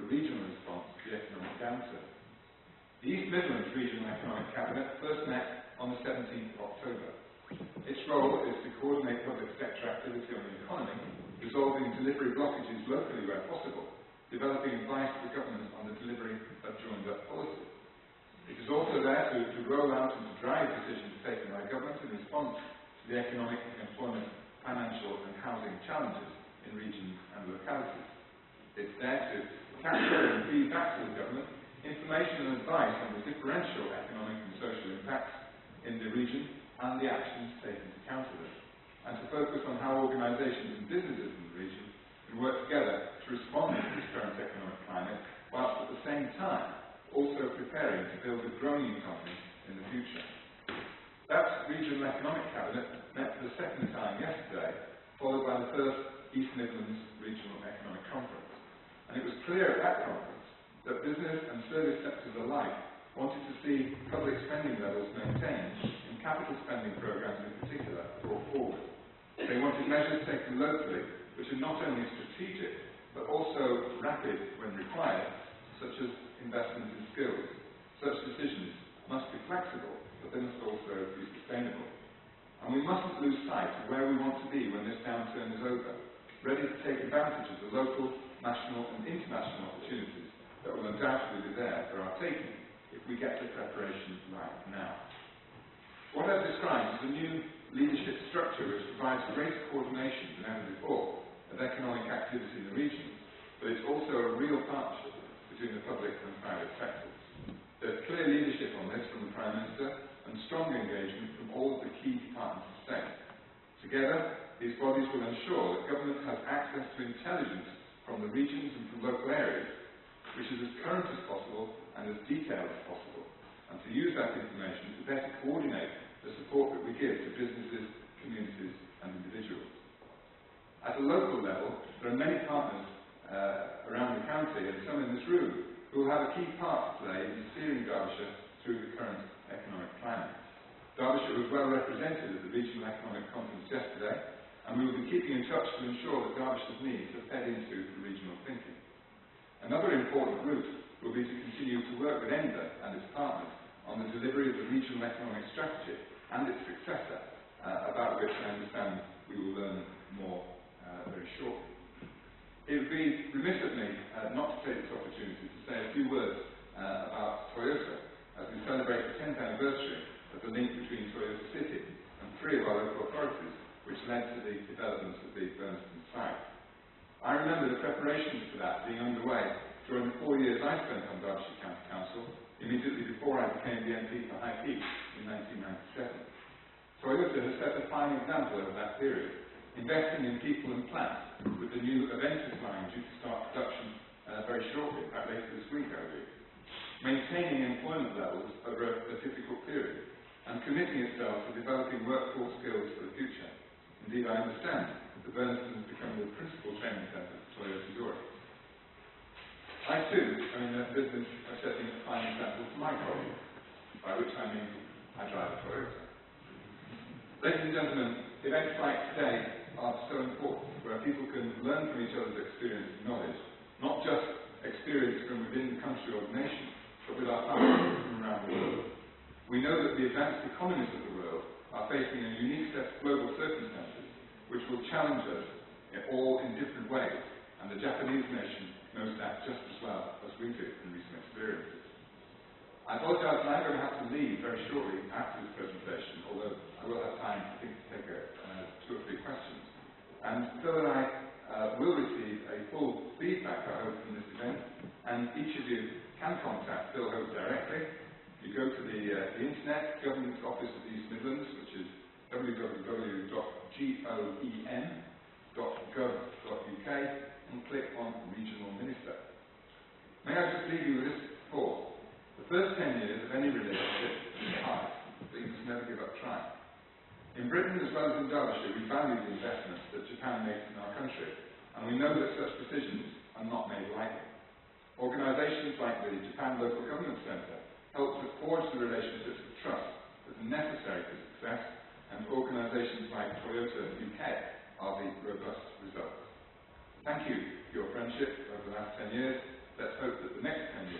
a regional response to the economic downturn. The East Midlands Regional Economic Cabinet first met on the 17th of October. Its role is to coordinate public sector activity on the economy, resolving delivery blockages locally where possible, developing advice to the government on the delivery of joined-up policies. It is also there to roll out and to drive decisions taken by government in response to the economic, employment, financial and housing challenges in regions and localities. It's there to capture and feed back to the government information and advice on the differential economic and social impacts in the region and the actions taken to counter them, and to focus on how organisations and businesses in the region can work together to respond to this current economic climate, whilst at the same time also preparing to build a growing economy in the future. That Regional Economic Cabinet met for the second time yesterday, followed by the first East Midlands Regional Economic Conference. And it was clear at that conference that business and service sectors alike wanted to see public spending levels maintained and capital spending programmes in particular brought forward. They wanted measures taken locally which are not only strategic but also rapid when required, such as investment in skills. Such decisions must be flexible, but they must also be sustainable. And we mustn't lose sight of where we want to be when this downturn is over, ready to take advantage of the local, national and international opportunities that will undoubtedly be there for our taking if we get the preparation right now. What I've described is a new leadership structure which provides greater coordination than ever before of economic activity in the region, but it's also a real partnership between the public and private sectors. There's clear leadership on this from the Prime Minister and strong engagement from all of the key departments of state. Together, these bodies will ensure that government has access to intelligence from the regions and from local areas, which is as current as possible and as detailed as possible, and to use that information to better coordinate the support that we give to businesses, communities and individuals. At a local level, there are many partners around the county and some in this room who will have a key part to play in steering Derbyshire through the current economic climate. Derbyshire was well represented at the Regional Economic Conference yesterday, and we will be keeping in touch to ensure that Derbyshire's needs are fed into the regional thinking. Another important route will be to continue to work with ENDA and its partners on the delivery of the Regional Economic Strategy and its successor, about which I understand we will learn more very shortly. It would be remiss of me not to take this opportunity to say a few words about Toyota as we celebrate the 10th anniversary of the link between Toyota City and 3 of our local authorities, which led to the development of the Burnston site. I remember the preparations for that being underway during the 4 years I spent on Derbyshire County Council, immediately before I became the MP for High Peak in 1997. Toyota has set a fine example over that period, investing in people and plant, with the new Aventus line due to start production very shortly, in fact later this week I believe, maintaining employment levels over a difficult period, and committing itself to developing workforce skills for the future. Indeed, I understand that Burnston has become the principal training centre for Toyota Europe. I too am in the business of setting a fine example for my colleagues, by which I mean I drive a Toyota. Ladies and gentlemen, events like today are so important, where people can learn from each other's experience and knowledge, not just experience from within the country or the nation, but with our partners from around the world. We know that the advanced economies of the world are facing a unique set of global circumstances, which will challenge us all in different ways, and the Japanese nation knows that just as well as we do from recent experiences. I apologise that I'm going to have to leave very shortly after this presentation, although I will have time, I think, to take 2 or 3 questions. And Phil and I will receive a full feedback, I hope, from this event, and each of you can contact Phil Hope directly. You go to the internet, Government Office of the East Midlands, which is www.goen.gov.uk, and click on Regional Minister. May I just leave you with this thought? The first 10 years of any relationship is hard, but you must never give up trying. In Britain, as well as in Derbyshire, we value the investments that Japan makes in our country, and we know that such decisions are not made lightly. Organisations like the Japan Local Government Centre help to forge the relationships of trust that are necessary for success, and organisations like Toyota UK are the robust results. Thank you for your friendship over the last 10 years, let's hope that the next 10